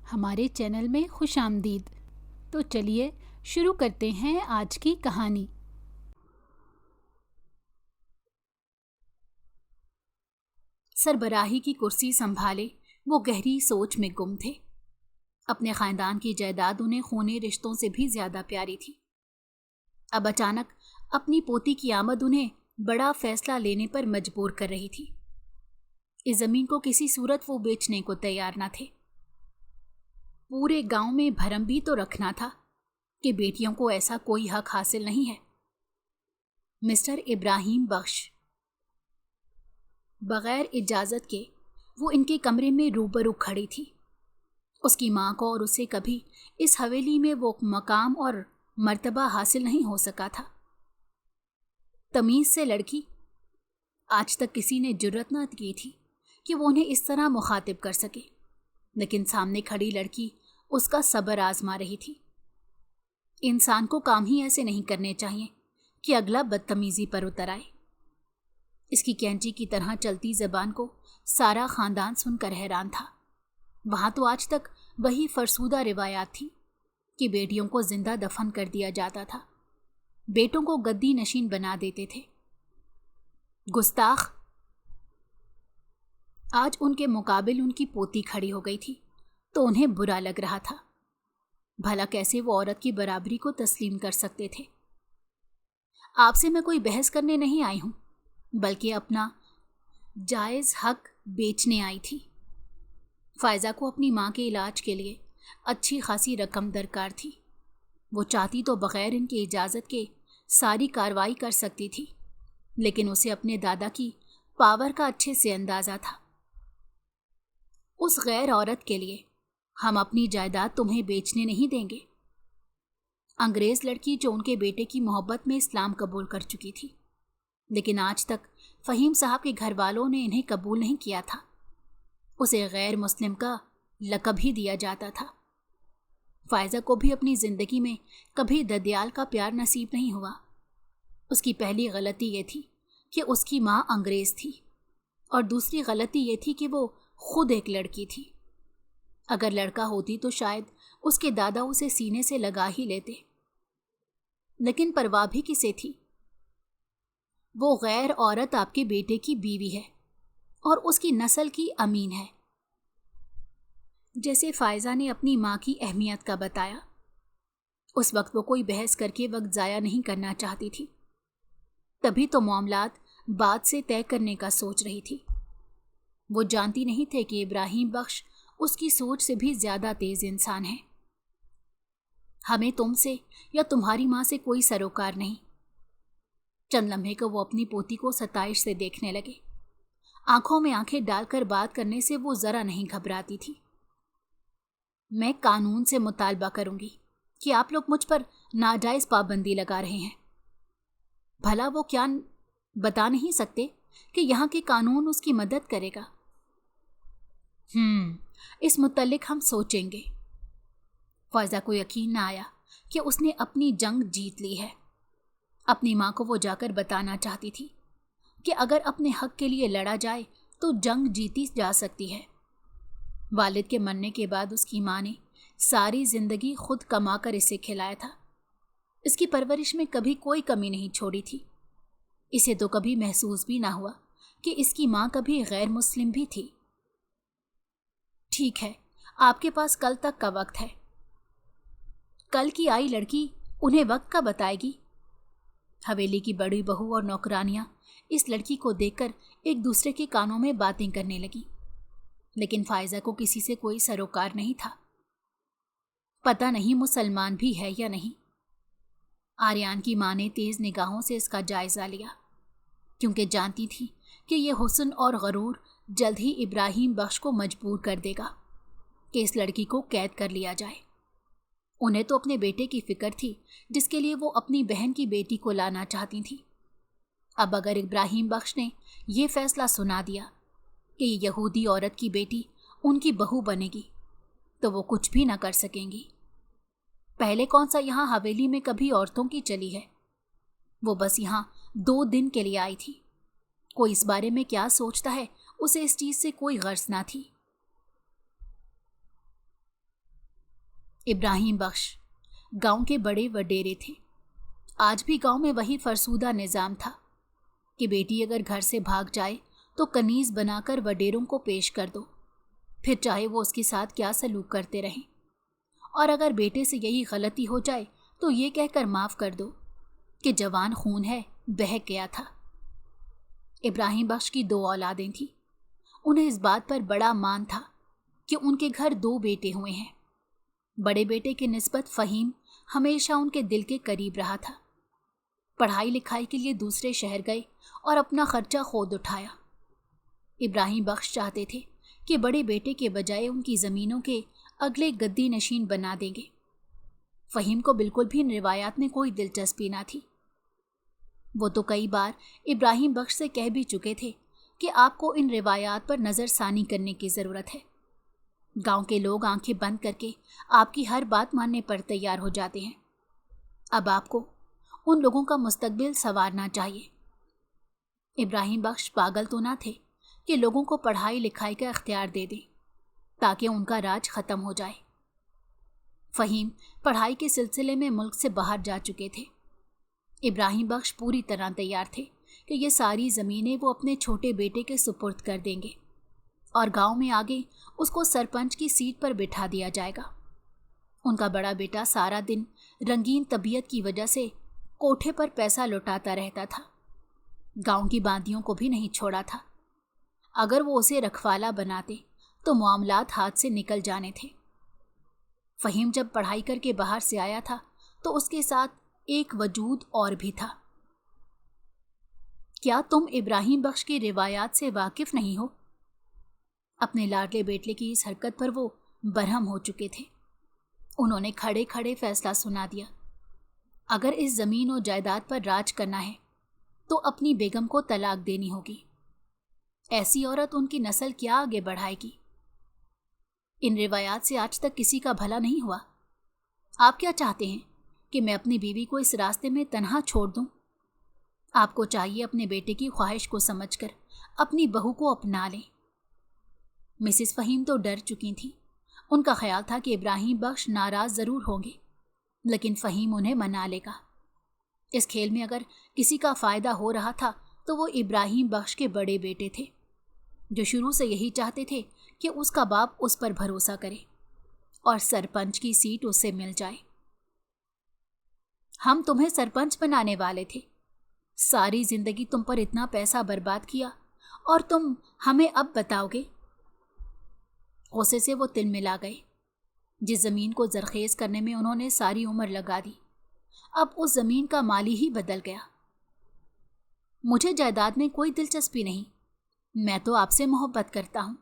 ہمارے چینل میں خوش آمدید۔ تو چلیے شروع کرتے ہیں آج کی کہانی۔ سربراہی کی کرسی سنبھالے وہ گہری سوچ میں گم تھے۔ اپنے خاندان کی جائیداد انہیں خونی رشتوں سے بھی زیادہ پیاری تھی۔ اب اچانک اپنی پوتی کی آمد انہیں بڑا فیصلہ لینے پر مجبور کر رہی تھی۔ اس زمین کو کسی صورت وہ بیچنے کو تیار نہ تھے۔ پورے گاؤں میں بھرم بھی تو رکھنا تھا کہ بیٹیوں کو ایسا کوئی حق حاصل نہیں ہے۔ مسٹر ابراہیم بخش بغیر اجازت کے وہ ان کے کمرے میں روبرو کھڑی تھی۔ اس کی ماں کو اور اسے کبھی اس حویلی میں وہ مقام اور مرتبہ حاصل نہیں ہو سکا تھا۔ تمیز سے لڑکی، آج تک کسی نے جرأت نہ کی تھی کہ وہ انہیں اس طرح مخاطب کر سکے، لیکن سامنے کھڑی لڑکی اس کا صبر آزما رہی تھی۔ انسان کو کام ہی ایسے نہیں کرنے چاہیے کہ اگلا بدتمیزی پر اتر آئے۔ اس کی کینچی کی طرح چلتی زبان کو سارا خاندان سن کر حیران تھا۔ وہاں تو آج تک وہی فرسودہ روایات تھی کہ بیٹیوں کو زندہ دفن کر دیا جاتا تھا، بیٹوں کو گدی نشین بنا دیتے تھے۔ گستاخ! آج ان کے مقابل ان کی پوتی کھڑی ہو گئی تھی تو انہیں برا لگ رہا تھا۔ بھلا کیسے وہ عورت کی برابری کو تسلیم کر سکتے تھے؟ آپ سے میں کوئی بحث کرنے نہیں آئی ہوں، بلکہ اپنا جائز حق بیچنے آئی تھی۔ فائزہ کو اپنی ماں کے علاج کے لیے اچھی خاصی رقم درکار تھی۔ وہ چاہتی تو بغیر ان کی اجازت کے ساری کارروائی کر سکتی تھی، لیکن اسے اپنے دادا کی پاور کا اچھے سے اندازہ تھا۔ اس غیر عورت کے لیے ہم اپنی جائیداد تمہیں بیچنے نہیں دیں گے۔ انگریز لڑکی جو ان کے بیٹے کی محبت میں اسلام قبول کر چکی تھی، لیکن آج تک فہیم صاحب کے گھر والوں نے انہیں قبول نہیں کیا تھا۔ اسے غیر مسلم کا لقب ہی دیا جاتا تھا۔ فائزہ کو بھی اپنی زندگی میں کبھی ددیال کا پیار نصیب نہیں ہوا۔ اس کی پہلی غلطی یہ تھی کہ اس کی ماں انگریز تھی، اور دوسری غلطی یہ تھی کہ وہ خود ایک لڑکی تھی۔ اگر لڑکا ہوتی تو شاید اس کے دادا اسے سینے سے لگا ہی لیتے، لیکن پرواہ بھی کسے تھی؟ وہ غیر عورت آپ کے بیٹے کی بیوی ہے اور اس کی نسل کی امین ہے۔ جیسے فائزہ نے اپنی ماں کی اہمیت کا بتایا، اس وقت وہ کوئی بحث کر کے وقت ضائع نہیں کرنا چاہتی تھی، تبھی تو معاملات بعد سے طے کرنے کا سوچ رہی تھی۔ وہ جانتی نہیں تھے کہ ابراہیم بخش اس کی سوچ سے بھی زیادہ تیز انسان ہے۔ ہمیں تم سے یا تمہاری ماں سے کوئی سروکار نہیں۔ چند لمحے کو وہ اپنی پوتی کو ستائش سے دیکھنے لگے۔ آنکھوں میں آنکھیں ڈال کر بات کرنے سے وہ ذرا نہیں گھبراتی تھی۔ میں قانون سے مطالبہ کروں گی کہ آپ لوگ مجھ پر ناجائز پابندی لگا رہے ہیں۔ بھلا وہ کیا بتا نہیں سکتے کہ یہاں کے قانون اس کی مدد کرے گا؟ اس متعلق ہم سوچیں گے۔ فائزہ کو یقین نہ آیا کہ اس نے اپنی جنگ جیت لی ہے۔ اپنی ماں کو وہ جا کر بتانا چاہتی تھی کہ اگر اپنے حق کے لیے لڑا جائے تو جنگ جیتی جا سکتی ہے۔ والد کے مرنے کے بعد اس کی ماں نے ساری زندگی خود کما کر اسے کھلایا تھا۔ اس کی پرورش میں کبھی کوئی کمی نہیں چھوڑی تھی۔ اسے تو کبھی محسوس بھی نہ ہوا کہ اس کی ماں کبھی غیر مسلم بھی تھی۔ ٹھیک ہے، آپ کے پاس کل تک کا وقت ہے۔ کل کی آئی لڑکی انہیں وقت کا بتائے گی۔ حویلی کی بڑی بہو اور نوکرانیاں اس لڑکی کو دیکھ کر ایک دوسرے کے کانوں میں باتیں کرنے لگی، لیکن فائزہ کو کسی سے کوئی سروکار نہیں تھا۔ پتہ نہیں مسلمان بھی ہے یا نہیں۔ آریان کی ماں نے تیز نگاہوں سے اس کا جائزہ لیا، کیونکہ جانتی تھی کہ یہ حسن اور غرور جلد ہی ابراہیم بخش کو مجبور کر دے گا کہ اس لڑکی کو قید کر لیا جائے۔ انہیں تو اپنے بیٹے کی فکر تھی جس کے لیے وہ اپنی بہن کی بیٹی کو لانا چاہتی تھی۔ اب اگر ابراہیم بخش نے یہ فیصلہ سنا دیا کہ یہ یہودی عورت کی بیٹی ان کی بہو بنے گی تو وہ کچھ بھی نہ کر سکیں گی۔ پہلے کون سا یہاں حویلی میں کبھی عورتوں کی چلی ہے؟ وہ بس یہاں 2 دن کے لیے آئی تھی۔ کوئی اس بارے میں کیا سوچتا ہے اسے اس چیز سے کوئی غرض نہ تھی۔ ابراہیم بخش گاؤں کے بڑے وڈیرے تھے۔ آج بھی گاؤں میں وہی فرسودہ نظام تھا کہ بیٹی اگر گھر سے بھاگ جائے تو کنیز بنا کر وڈیروں کو پیش کر دو، پھر چاہے وہ اس کے ساتھ کیا سلوک کرتے رہیں، اور اگر بیٹے سے یہی غلطی ہو جائے تو یہ کہہ کر معاف کر دو کہ جوان خون ہے، بہک گیا تھا۔ ابراہیم بخش کی 2 اولادیں تھیں۔ انہیں اس بات پر بڑا مان تھا کہ ان کے گھر 2 بیٹے ہوئے ہیں۔ بڑے بیٹے کی نسبت فہیم ہمیشہ ان کے دل کے قریب رہا تھا۔ پڑھائی لکھائی کے لیے دوسرے شہر گئے اور اپنا خرچہ خود اٹھایا۔ ابراہیم بخش چاہتے تھے کہ بڑے بیٹے کے بجائے ان کی زمینوں کے اگلے گدی نشین بنا دیں گے۔ فہیم کو بالکل بھی ان روایات میں کوئی دلچسپی نہ تھی۔ وہ تو کئی بار ابراہیم بخش سے کہہ بھی چکے تھے کہ آپ کو ان روایات پر نظر ثانی کرنے کی ضرورت ہے۔ گاؤں کے لوگ آنکھیں بند کر کے آپ کی ہر بات ماننے پر تیار ہو جاتے ہیں۔ اب آپ کو ان لوگوں کا مستقبل سنوارنا چاہیے۔ ابراہیم بخش پاگل تو نہ تھے کہ لوگوں کو پڑھائی لکھائی کا اختیار دے دیں تاکہ ان کا راج ختم ہو جائے۔ فہیم پڑھائی کے سلسلے میں ملک سے باہر جا چکے تھے۔ ابراہیم بخش پوری طرح تیار تھے کہ یہ ساری زمینیں وہ اپنے چھوٹے بیٹے کے سپرد کر دیں گے اور گاؤں میں آگے اس کو سرپنچ کی سیٹ پر بٹھا دیا جائے گا۔ ان کا بڑا بیٹا سارا دن رنگین طبیعت کی وجہ سے کوٹھے پر پیسہ لوٹاتا رہتا تھا، گاؤں کی باندیوں کو بھی نہیں چھوڑا تھا۔ اگر وہ اسے رکھوالا بناتے تو معاملات ہاتھ سے نکل جانے تھے۔ فہیم جب پڑھائی کر کے باہر سے آیا تھا تو اس کے ساتھ ایک وجود اور بھی تھا۔ کیا تم ابراہیم بخش کی روایات سے واقف نہیں ہو؟ اپنے لاڈلے بیٹے کی اس حرکت پر وہ برہم ہو چکے تھے۔ انہوں نے کھڑے کھڑے فیصلہ سنا دیا۔ اگر اس زمین و جائیداد پر راج کرنا ہے تو اپنی بیگم کو طلاق دینی ہوگی۔ ایسی عورت ان کی نسل کیا آگے بڑھائے گی؟ ان روایات سے آج تک کسی کا بھلا نہیں ہوا۔ آپ کیا چاہتے ہیں کہ میں اپنی بیوی کو اس راستے میں تنہا چھوڑ دوں؟ آپ کو چاہیے اپنے بیٹے کی خواہش کو سمجھ کر اپنی بہو کو اپنا لیں۔ مسز فہیم تو ڈر چکی تھیں۔ ان کا خیال تھا کہ ابراہیم بخش ناراض ضرور ہوں گے، لیکن فہیم انہیں منا لے گا۔ اس کھیل میں اگر کسی کا فائدہ ہو رہا تھا تو وہ ابراہیم بخش کے بڑے بیٹے تھے، جو شروع سے یہی چاہتے تھے کہ اس کا باپ اس پر بھروسہ کرے اور سرپنچ کی سیٹ اس سے مل جائے۔ ہم تمہیں سرپنچ بنانے والے تھے، ساری زندگی تم پر اتنا پیسہ برباد کیا اور تم ہمیں اب بتاؤ گے؟ غصے سے وہ تل ملا گئے۔ جس زمین کو زرخیز کرنے میں انہوں نے ساری عمر لگا دی، اب اس زمین کا مالی ہی بدل گیا۔ مجھے جائیداد میں کوئی دلچسپی نہیں، میں تو آپ سے محبت کرتا ہوں۔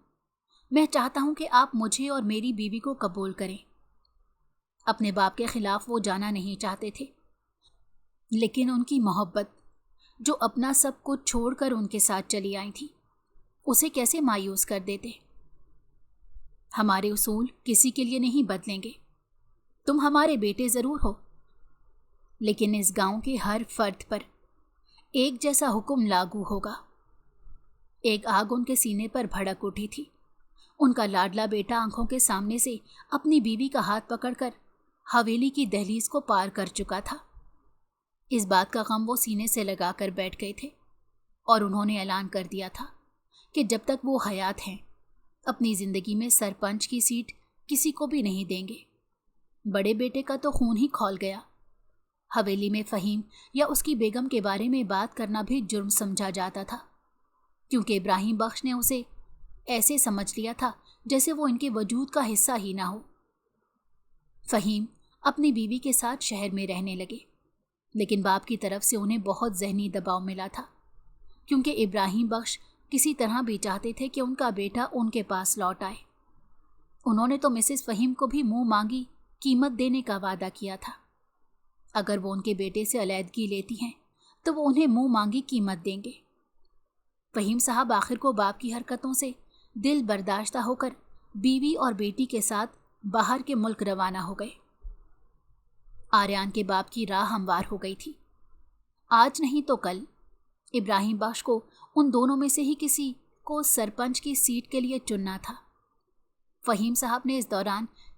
میں چاہتا ہوں کہ آپ مجھے اور میری بیوی کو قبول کریں۔ اپنے باپ کے خلاف وہ جانا نہیں چاہتے تھے، لیکن ان کی محبت جو اپنا سب کچھ چھوڑ کر ان کے ساتھ چلی آئی تھی، اسے کیسے مایوس کر دیتے؟ ہمارے اصول کسی کے لیے نہیں بدلیں گے۔ تم ہمارے بیٹے ضرور ہو، لیکن اس گاؤں کے ہر فرد پر ایک جیسا حکم لاگو ہوگا۔ ایک آگ ان کے سینے پر بھڑک اٹھی تھی۔ ان کا لاڈلا بیٹا آنکھوں کے سامنے سے اپنی بیوی کا ہاتھ پکڑ کر حویلی کی دہلیز کو پار کر چکا تھا۔ اس بات کا غم وہ سینے سے لگا کر بیٹھ گئے تھے اور انہوں نے اعلان کر دیا تھا کہ جب تک وہ حیات ہیں اپنی زندگی میں سرپنچ کی سیٹ کسی کو بھی نہیں دیں گے۔ بڑے بیٹے کا تو خون ہی کھول گیا۔ حویلی میں فہیم یا اس کی بیگم کے بارے میں بات کرنا بھی جرم سمجھا جاتا تھا، کیونکہ ابراہیم بخش نے اسے ایسے سمجھ لیا تھا جیسے وہ ان کے وجود کا حصہ ہی نہ ہو۔ فہیم اپنی بیوی کے ساتھ شہر میں رہنے لگے، لیکن باپ کی طرف سے انہیں بہت ذہنی دباؤ ملا تھا، کیونکہ ابراہیم بخش کسی طرح بھی چاہتے تھے کہ ان کا بیٹا ان کے پاس لوٹ آئے۔ انہوں نے تو مسز فہیم کو بھی منہ مانگی قیمت دینے کا وعدہ کیا تھا۔ اگر وہ ان کے بیٹے سے علیحدگی لیتی ہیں تو وہ انہیں منہ مانگی قیمت دیں گے۔ فہیم صاحب آخر کو باپ کی حرکتوں سے دل برداشتہ ہو کر بیوی اور بیٹی کے ساتھ باہر کے ملک روانہ ہو گئے۔ آریان کے باپ کی راہ ہموار ہو گئی تھی۔ آج نہیں تو کل ابراہیم بخش کو ان دونوں میں سے ہی کسی کو سرپنچ کی سیٹ کے لیے چننا تھا۔ فہیم صاحب نے اس دوران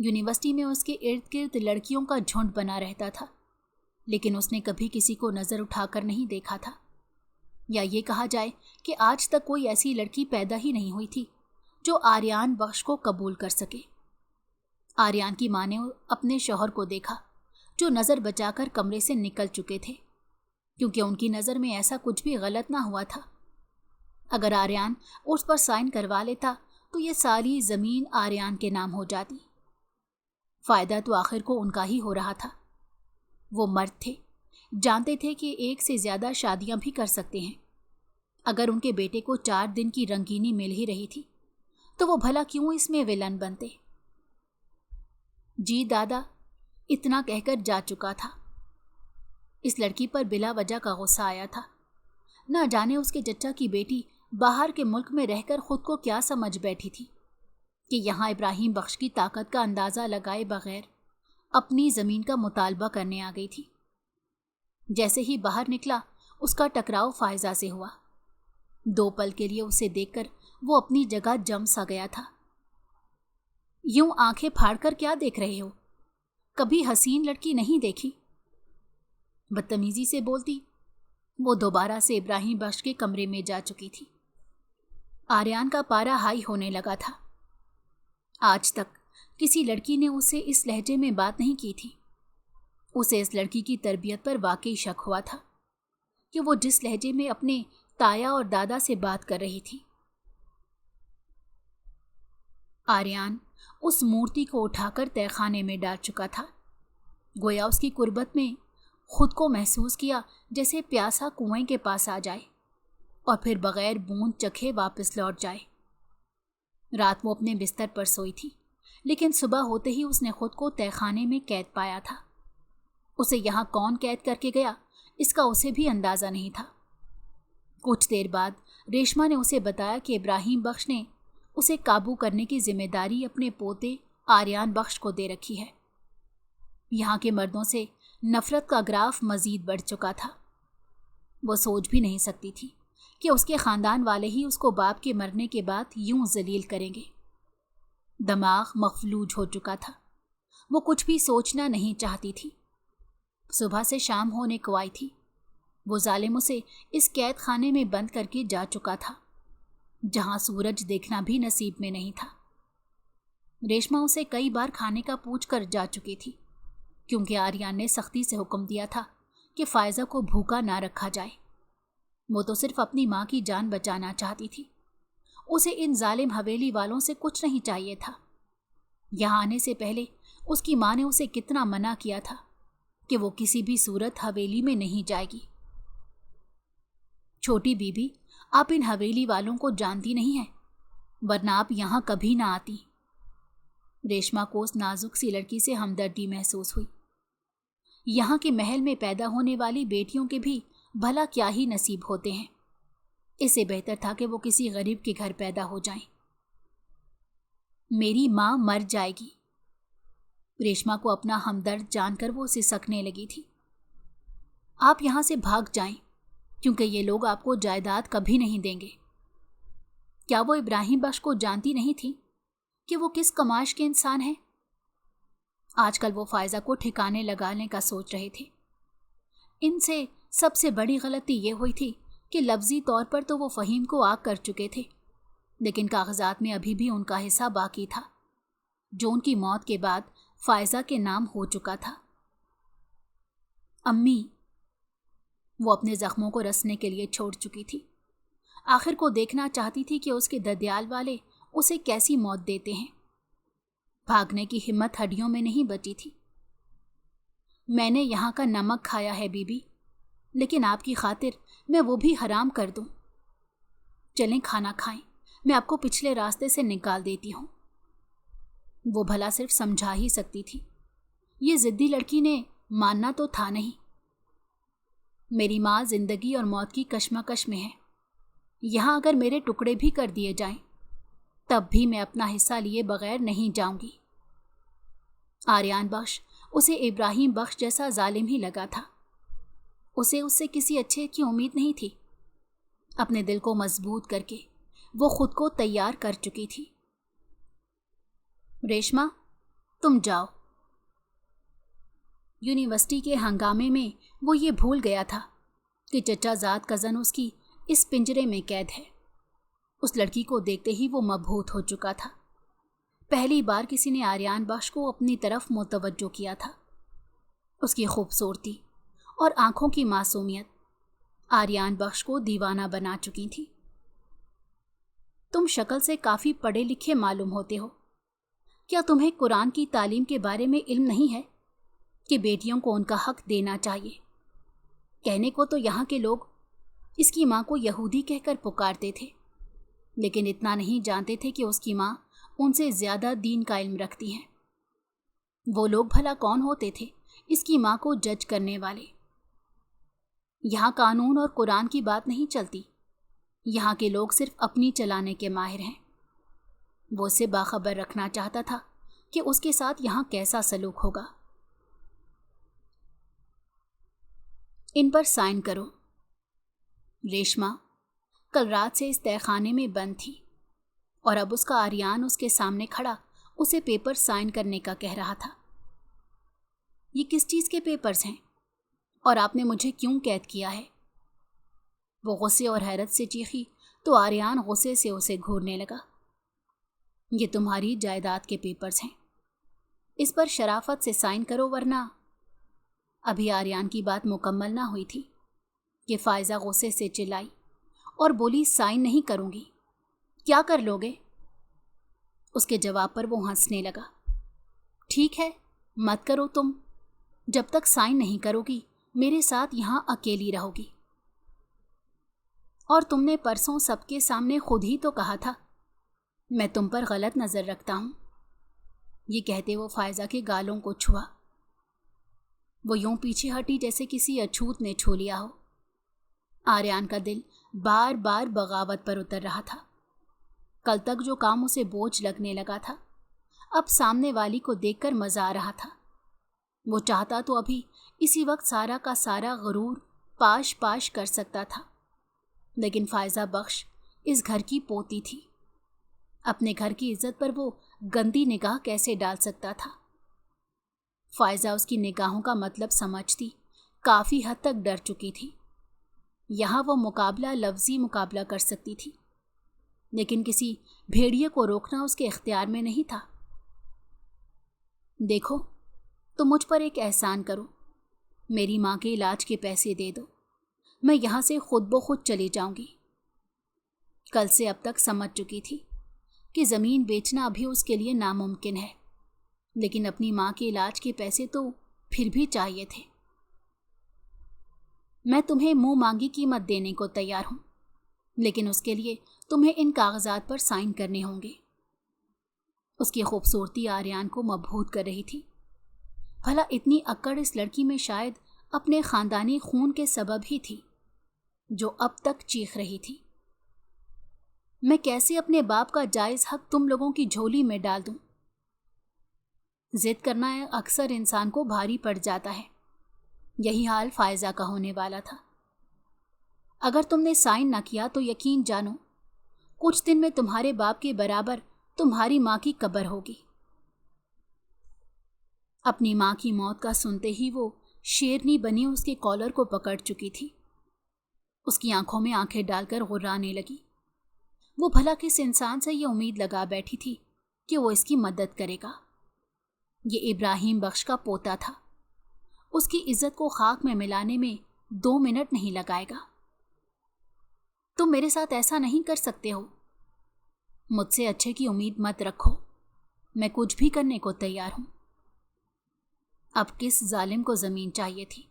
یونیورسٹی میں اس کے ارد گرد لڑکیوں کا جھنڈ بنا رہتا تھا، لیکن اس نے کبھی کسی کو نظر اٹھا کر نہیں دیکھا تھا، یا یہ کہا جائے کہ آج تک کوئی ایسی لڑکی پیدا ہی نہیں ہوئی تھی جو آریان بخش کو قبول کر سکے۔ آریان کی ماں نے اپنے شوہر کو دیکھا جو نظر بچا کر کمرے سے نکل چکے تھے، کیونکہ ان کی نظر میں ایسا کچھ بھی غلط نہ ہوا تھا۔ اگر آریان اس پر سائن کروا لیتا تو یہ ساری زمین آریان کے نام ہو جاتی۔ فائدہ تو آخر کو ان کا ہی ہو رہا تھا۔ وہ مرد تھے، جانتے تھے کہ ایک سے زیادہ شادیاں بھی کر سکتے ہیں۔ اگر ان کے بیٹے کو 4 دن کی رنگینی مل ہی رہی تھی تو وہ بھلا کیوں اس میں ویلن بنتے؟ جی دادا اتنا کہہ کر جا چکا تھا۔ اس لڑکی پر بلا وجہ کا غصہ آیا تھا۔ نہ جانے اس کے چچا کی بیٹی باہر کے ملک میں رہ کر خود کو کیا سمجھ بیٹھی تھی کہ یہاں ابراہیم بخش کی طاقت کا اندازہ لگائے بغیر اپنی زمین کا مطالبہ کرنے آ گئی تھی۔ جیسے ہی باہر نکلا اس کا ٹکراؤ فائزہ سے ہوا۔ 2 پل کے لیے اسے دیکھ کر وہ اپنی جگہ جم سا گیا تھا۔ یوں آنکھیں پھاڑ کر کیا دیکھ رہے ہو؟ کبھی حسین لڑکی نہیں دیکھی؟ بدتمیزی سے بولتی وہ دوبارہ سے ابراہیم بخش کے کمرے میں جا چکی تھی۔ آریان کا پارا ہائی ہونے لگا تھا۔ آج تک کسی لڑکی نے اسے اس لہجے میں بات نہیں کی تھی۔ اسے اس لڑکی کی تربیت پر واقعی شک ہوا تھا کہ وہ جس لہجے میں اپنے تایا اور دادا سے بات کر رہی تھی۔ آریان اس مورتی کو اٹھا کر تہہ خانے میں ڈال چکا تھا۔ گویا اس کی قربت میں خود کو محسوس کیا جیسے پیاسا کنویں کے پاس آ جائے اور پھر بغیر بوند چکھے واپس لوٹ جائے۔ رات وہ اپنے بستر پر سوئی تھی، لیکن صبح ہوتے ہی اس نے خود کو تہہ خانے میں قید پایا تھا۔ اسے یہاں کون قید کر کے گیا اس کا اسے بھی اندازہ نہیں تھا۔ کچھ دیر بعد ریشما نے اسے بتایا کہ ابراہیم بخش نے اسے قابو کرنے کی ذمہ داری اپنے پوتے آریان بخش کو دے رکھی ہے۔ یہاں کے مردوں سے نفرت کا گراف مزید بڑھ چکا تھا۔ وہ سوچ بھی نہیں سکتی تھی کہ اس کے خاندان والے ہی اس کو باپ کے مرنے کے بعد یوں ذلیل کریں گے۔ دماغ مفلوج ہو چکا تھا۔ وہ کچھ بھی سوچنا نہیں چاہتی تھی۔ صبح سے شام ہونے کو آئی تھی۔ وہ ظالم اسے اس قید خانے میں بند کر کے جا چکا تھا جہاں سورج دیکھنا بھی نصیب میں نہیں تھا۔ ریشما اسے کئی بار کھانے کا پوچھ کر جا چکی تھی، کیونکہ آریان نے سختی سے حکم دیا تھا کہ فائزہ کو بھوکا نہ رکھا جائے۔ وہ تو صرف اپنی ماں کی جان بچانا چاہتی تھی۔ اسے ان ظالم حویلی والوں سے کچھ نہیں چاہیے تھا۔ یہاں آنے سے پہلے اس کی ماں نے اسے کتنا منع کیا تھا کہ وہ کسی بھی صورت حویلی میں نہیں جائے گی۔ چھوٹی بی بی، آپ ان حویلی والوں کو جانتی نہیں ہیں، ورنہ آپ یہاں کبھی نہ آتی۔ ریشما کو اس نازک سی لڑکی سے ہمدردی محسوس ہوئی۔ یہاں کے محل میں پیدا ہونے والی بیٹیوں کے بھی بھلا کیا ہی نصیب ہوتے ہیں۔ اس سے بہتر تھا کہ وہ کسی غریب کے گھر پیدا ہو جائیں۔ میری ماں مر جائے گی۔ ریشما کو اپنا ہمدرد جان کر وہ سسکنے لگی تھی۔ آپ یہاں سے بھاگ جائیں، کیونکہ یہ لوگ آپ کو جائیداد کبھی نہیں دیں گے۔ کیا وہ ابراہیم بخش کو جانتی نہیں تھی کہ وہ کس کماش کے انسان ہیں؟ آج کل وہ فائزہ کو ٹھکانے لگانے کا سوچ رہے تھے۔ ان سے سب سے بڑی غلطی یہ ہوئی تھی کہ لفظی طور پر تو وہ فہیم کو آگ کر چکے تھے، لیکن کاغذات میں ابھی بھی ان کا حصہ باقی تھا، جو ان کی موت کے بعد فائزہ کے نام ہو چکا تھا۔ امی، وہ اپنے زخموں کو رسنے کے لیے چھوڑ چکی تھی۔ آخر کو دیکھنا چاہتی تھی کہ اس کے ددیال والے اسے کیسی موت دیتے ہیں۔ بھاگنے کی ہمت ہڈیوں میں نہیں بچی تھی۔ میں نے یہاں کا نمک کھایا ہے بی بی، لیکن آپ کی خاطر میں وہ بھی حرام کر دوں۔ چلیں کھانا کھائیں، میں آپ کو پچھلے راستے سے نکال دیتی ہوں۔ وہ بھلا صرف سمجھا ہی سکتی تھی، یہ ضدی لڑکی نے ماننا تو تھا نہیں۔ میری ماں زندگی اور موت کی کشمکش میں ہے۔ یہاں اگر میرے ٹکڑے بھی کر دیے جائیں تب بھی میں اپنا حصہ لیے بغیر نہیں جاؤں گی۔ آریان بخش اسے ابراہیم بخش جیسا ظالم ہی لگا تھا۔ اسے اس سے کسی اچھے کی امید نہیں تھی۔ اپنے دل کو مضبوط کر کے وہ خود کو تیار کر چکی تھی۔ ریشما، تم جاؤ۔ یونیورسٹی کے ہنگامے میں وہ یہ بھول گیا تھا کہ چچا زاد کزن اس کی اس پنجرے میں قید ہے۔ اس لڑکی کو دیکھتے ہی وہ مبہوت ہو چکا تھا۔ پہلی بار کسی نے آریان بخش کو اپنی طرف متوجہ کیا تھا۔ اس کی خوبصورتی اور آنکھوں کی معصومیت آریان بخش کو دیوانہ بنا چکی تھی۔ تم شکل سے کافی پڑھے لکھے معلوم ہوتے ہو، کیا تمہیں قرآن کی تعلیم کے بارے میں علم نہیں ہے کہ بیٹیوں کو ان کا حق دینا چاہیے؟ کہنے کو تو یہاں کے لوگ اس کی ماں کو یہودی کہہ کر پکارتے تھے، لیکن اتنا نہیں جانتے تھے کہ اس کی ماں ان سے زیادہ دین کا علم رکھتی ہیں۔ وہ لوگ بھلا کون ہوتے تھے اس کی ماں کو جج کرنے والے؟ یہاں قانون اور قرآن کی بات نہیں چلتی، یہاں کے لوگ صرف اپنی چلانے کے ماہر ہیں۔ وہ اسے باخبر رکھنا چاہتا تھا کہ اس کے ساتھ یہاں کیسا سلوک ہوگا۔ ان پر سائن کرو۔ ریشما کل رات سے اس تہہ خانے میں بند تھی اور اب اس کا آریان اس کے سامنے کھڑا اسے پیپر سائن کرنے کا کہہ رہا تھا۔ یہ کس چیز کے پیپرز ہیں اور آپ نے مجھے کیوں قید کیا ہے؟ وہ غصے اور حیرت سے چیخی تو آریان غصے سے اسے گھورنے لگا۔ یہ تمہاری جائیداد کے پیپرز ہیں، اس پر شرافت سے سائن کرو ورنہ۔ ابھی آریان کی بات مکمل نہ ہوئی تھی کہ فائزہ غصے سے چلائی اور بولی، سائن نہیں کروں گی۔ کیا کر لوگے؟ اس کے جواب پر وہ ہنسنے لگا۔ ٹھیک ہے، مت کرو تم، جب تک سائن نہیں کرو گی میرے ساتھ یہاں اکیلی رہو گی۔ اور تم نے پرسوں سب کے سامنے خود ہی تو کہا تھا میں تم پر غلط نظر رکھتا ہوں۔ یہ کہتے وہ فائزہ کے گالوں کو چھوا۔ وہ یوں پیچھے ہٹی جیسے کسی اچھوت نے چھو لیا ہو۔ آریان کا دل بار بار بغاوت پر اتر رہا تھا۔ کل تک جو کام اسے بوجھ لگنے لگا تھا اب سامنے والی کو دیکھ کر مزہ آ رہا تھا۔ وہ چاہتا تو ابھی اسی وقت سارا کا سارا غرور پاش پاش کر سکتا تھا، لیکن فائزہ بخش اس گھر کی پوتی تھی۔ اپنے گھر کی عزت پر وہ گندی نگاہ کیسے ڈال سکتا تھا؟ فائزہ اس کی نگاہوں کا مطلب سمجھتی کافی حد تک ڈر چکی تھی۔ یہاں وہ مقابلہ لفظی مقابلہ کر سکتی تھی، لیکن کسی بھیڑیے کو روکنا اس کے اختیار میں نہیں تھا۔ دیکھو، تم مجھ پر ایک احسان کرو، میری ماں کے علاج کے پیسے دے دو، میں یہاں سے خود بخود چلی جاؤں گی۔ کل سے اب تک سمجھ چکی تھی کہ زمین بیچنا ابھی اس کے لیے ناممکن ہے، لیکن اپنی ماں کے علاج کے پیسے تو پھر بھی چاہیے تھے۔ میں تمہیں منہ مانگی قیمت دینے کو تیار ہوں، لیکن اس کے لیے تمہیں ان کاغذات پر سائن کرنے ہوں گے۔ اس کی خوبصورتی آریان کو مبہوت کر رہی تھی۔ بھلا اتنی اکڑ اس لڑکی میں شاید اپنے خاندانی خون کے سبب ہی تھی جو اب تک چیخ رہی تھی۔ میں کیسے اپنے باپ کا جائز حق تم لوگوں کی جھولی میں ڈال دوں؟ ضد کرنا اکثر انسان کو بھاری پڑ جاتا ہے۔ یہی حال فائزہ کا ہونے والا تھا۔ اگر تم نے سائن نہ کیا تو یقین جانو کچھ دن میں تمہارے باپ کے برابر تمہاری ماں کی قبر ہوگی۔ اپنی ماں کی موت کا سنتے ہی وہ شیرنی بنی اس کے کالر کو پکڑ چکی تھی۔ اس کی آنکھوں میں آنکھیں ڈال کر غرانے لگی۔ وہ بھلا کس انسان سے یہ امید لگا بیٹھی تھی کہ وہ اس کی مدد کرے گا؟ یہ ابراہیم بخش کا پوتا تھا، اس کی عزت کو خاک میں ملانے میں 2 منٹ نہیں لگائے گا۔ تم میرے ساتھ ایسا نہیں کر سکتے ہو، مجھ سے اچھے کی امید مت رکھو، میں کچھ بھی کرنے کو تیار ہوں۔ اب کس ظالم کو زمین چاہیے تھی؟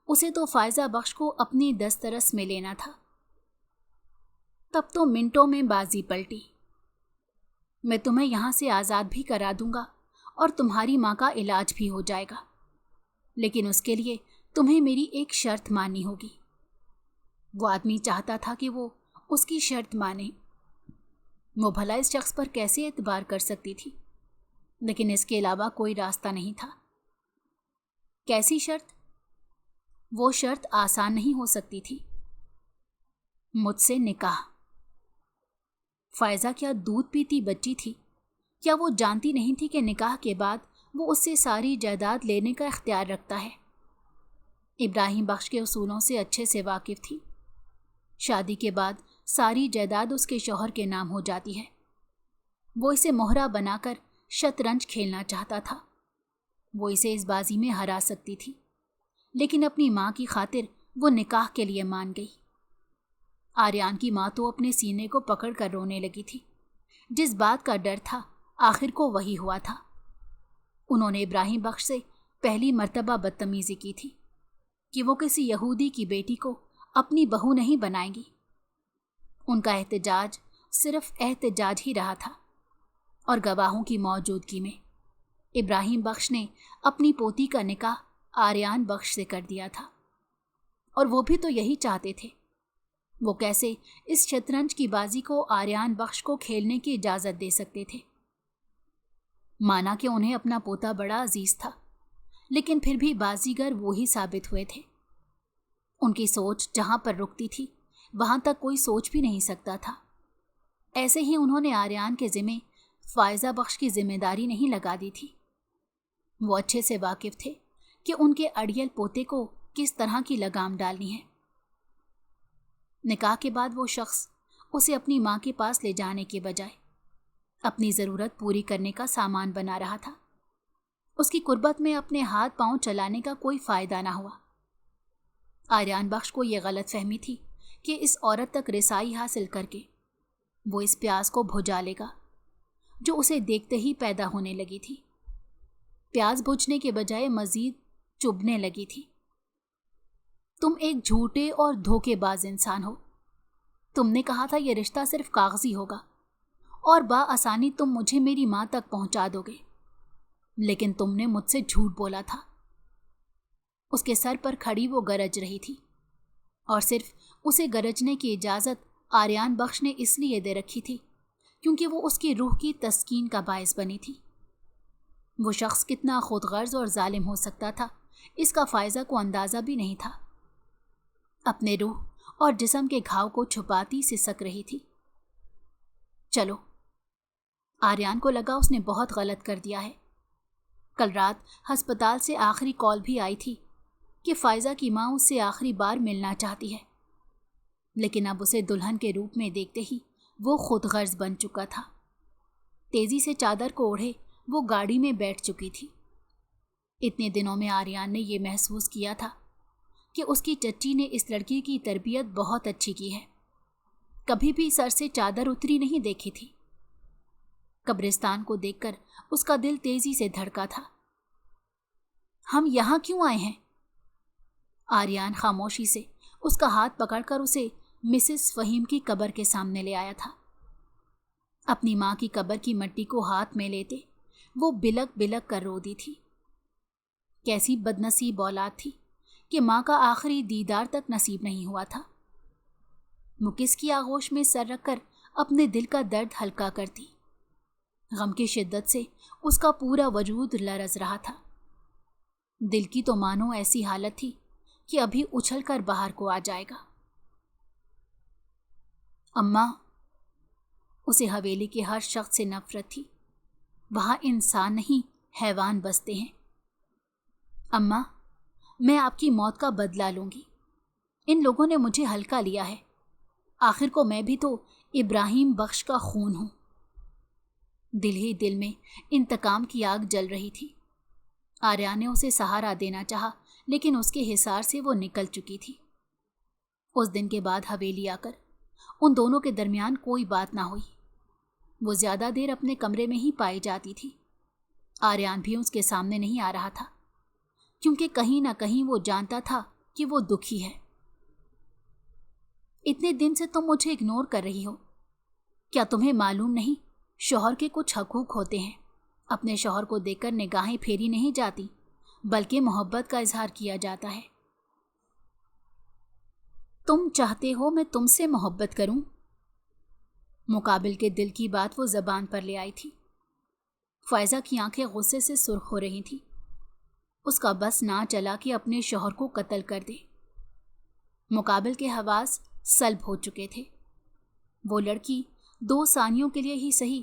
اسے تو فائزہ بخش کو اپنی دسترس میں لینا تھا۔ تب تو منٹوں میں بازی پلٹی۔ میں تمہیں یہاں سے آزاد بھی کرا دوں گا اور تمہاری ماں کا علاج بھی ہو جائے گا، لیکن اس کے لیے تمہیں میری ایک شرط ماننی ہوگی۔ وہ آدمی چاہتا تھا کہ وہ اس کی شرط مانے۔ وہ بھلا اس شخص پر کیسے اعتبار کر سکتی تھی، لیکن اس کے علاوہ کوئی راستہ نہیں تھا۔ کیسی شرط؟ وہ شرط آسان نہیں ہو سکتی تھی۔ مجھ سے نکاح۔ فائزہ کیا دودھ پیتی بچی تھی کیا وہ جانتی نہیں تھی کہ نکاح کے بعد وہ اس سے ساری جائیداد لینے کا اختیار رکھتا ہے؟ ابراہیم بخش کے اصولوں سے اچھے سے واقف تھی۔ شادی کے بعد ساری جائیداد اس کے شوہر کے نام ہو جاتی ہے۔ وہ اسے مہرہ بنا کر شطرنج کھیلنا چاہتا تھا۔ وہ اسے اس بازی میں ہرا سکتی تھی، لیکن اپنی ماں کی خاطر وہ نکاح کے لیے مان گئی۔ آریان کی ماں تو اپنے سینے کو پکڑ کر رونے لگی تھی۔ جس بات کا ڈر تھا آخر کو وہی ہوا تھا۔ انہوں نے ابراہیم بخش سے پہلی مرتبہ بدتمیزی کی تھی کہ وہ کسی یہودی کی بیٹی کو اپنی بہو نہیں بنائیں گی۔ ان کا احتجاج صرف احتجاج ہی رہا تھا، اور گواہوں کی موجودگی میں ابراہیم بخش نے اپنی پوتی کا نکاح آریان بخش سے کر دیا تھا، اور وہ بھی تو یہی چاہتے تھے۔ وہ کیسے اس شطرنج کی بازی کو آریان بخش کو کھیلنے کی اجازت دے سکتے تھے؟ مانا کہ انہیں اپنا پوتا بڑا عزیز تھا، لیکن پھر بھی بازیگر وہی ثابت ہوئے تھے۔ ان کی سوچ جہاں پر رکتی تھی وہاں تک کوئی سوچ بھی نہیں سکتا تھا۔ ایسے ہی انہوں نے آریان کے ذمے فائزہ بخش کی ذمہ داری نہیں لگا دی تھی۔ وہ اچھے سے واقف تھے کہ ان کے اڑیل پوتے کو کس طرح کی لگام ڈالنی ہے۔ نکاح کے بعد وہ شخص اسے اپنی ماں کے پاس لے جانے کے بجائے اپنی ضرورت پوری کرنے کا سامان بنا رہا تھا۔ اس کی قربت میں اپنے ہاتھ پاؤں چلانے کا کوئی فائدہ نہ ہوا۔ آریان بخش کو یہ غلط فہمی تھی کہ اس عورت تک رسائی حاصل کر کے وہ اس پیاس کو بجھا لے گا جو اسے دیکھتے ہی پیدا ہونے لگی تھی۔ پیاس بجھنے کے بجائے مزید چبھنے لگی تھی۔ تم ایک جھوٹے اور دھوکے باز انسان ہو۔ تم نے کہا تھا یہ رشتہ صرف کاغذی ہوگا اور بآسانی تم مجھے میری ماں تک پہنچا دو گے، لیکن تم نے مجھ سے جھوٹ بولا تھا۔ اس کے سر پر کھڑی وہ گرج رہی تھی، اور صرف اسے گرجنے کی اجازت آریان بخش نے اس لیے دے رکھی تھی کیونکہ وہ اس کی روح کی تسکین کا باعث بنی تھی۔ وہ شخص کتنا خود غرض اور ظالم ہو سکتا تھا اس کا فائزہ کو اندازہ بھی نہیں تھا۔ اپنے روح اور جسم کے گھاؤ کو چھپاتی سسک رہی تھی۔ چلو، آریان کو لگا اس نے بہت غلط کر دیا ہے۔ کل رات ہسپتال سے آخری کال بھی آئی تھی کہ فائزہ کی ماں اس سے آخری بار ملنا چاہتی ہے، لیکن اب اسے دلہن کے روپ میں دیکھتے ہی وہ خود غرض بن چکا تھا۔ تیزی سے چادر کو اوڑھے وہ گاڑی میں بیٹھ چکی تھی۔ اتنے دنوں میں آریان نے یہ محسوس کیا تھا کہ اس کی چچی نے اس لڑکی کی تربیت بہت اچھی کی ہے۔ کبھی بھی سر سے چادر اتری نہیں دیکھی تھی۔ قبرستان کو دیکھ کر اس کا دل تیزی سے دھڑکا تھا۔ ہم یہاں کیوں آئے ہیں؟ آریان خاموشی سے اس کا ہاتھ پکڑ کر اسے مسز فہیم کی قبر کے سامنے لے آیا تھا۔ اپنی ماں کی قبر کی مٹی کو ہاتھ میں لیتے وہ بلک بلک کر رو دی تھی۔ کیسی بدنصیب اولاد تھی کہ ماں کا آخری دیدار تک نصیب نہیں ہوا تھا۔ وہ کس کی آغوش میں سر رکھ کر اپنے دل کا درد ہلکا کرتی۔ غم کی شدت سے اس کا پورا وجود لرز رہا تھا۔ دل کی تو مانو ایسی حالت تھی کہ ابھی اچھل کر باہر کو آ جائے گا۔ اماں، اسے حویلی کے ہر شخص سے نفرت تھی۔ وہاں انسان نہیں حیوان بستے ہیں۔ اماں، میں آپ کی موت کا بدلہ لوں گی۔ ان لوگوں نے مجھے ہلکا لیا ہے۔ آخر کو میں بھی تو ابراہیم بخش کا خون ہوں۔ دل ہی دل میں انتقام کی آگ جل رہی تھی۔ آریان نے اسے سہارا دینا چاہا، لیکن اس کے حصار سے وہ نکل چکی تھی۔ اس دن کے بعد حویلی آ کر ان دونوں کے درمیان کوئی بات نہ ہوئی۔ وہ زیادہ دیر اپنے کمرے میں ہی پائی جاتی تھی۔ آریان بھی اس کے سامنے نہیں آ رہا تھا، کیونکہ کہیں نہ کہیں وہ جانتا تھا کہ وہ دکھی ہے۔ اتنے دن سے تم مجھے اگنور کر رہی ہو۔ کیا تمہیں معلوم نہیں شوہر کے کچھ حقوق ہوتے ہیں؟ اپنے شوہر کو دیکھ کر نگاہیں پھیری نہیں جاتی، بلکہ محبت کا اظہار کیا جاتا ہے۔ تم چاہتے ہو میں تم سے محبت کروں؟ مقابل کے دل کی بات وہ زبان پر لے آئی تھی۔ فائزہ کی آنکھیں غصے سے سرخ ہو رہی تھی۔ اس کا بس نہ چلا کہ اپنے شوہر کو قتل کر دے۔ مقابل کے حواس سلب ہو چکے تھے۔ وہ لڑکی 2 ثانیوں کے لیے ہی صحیح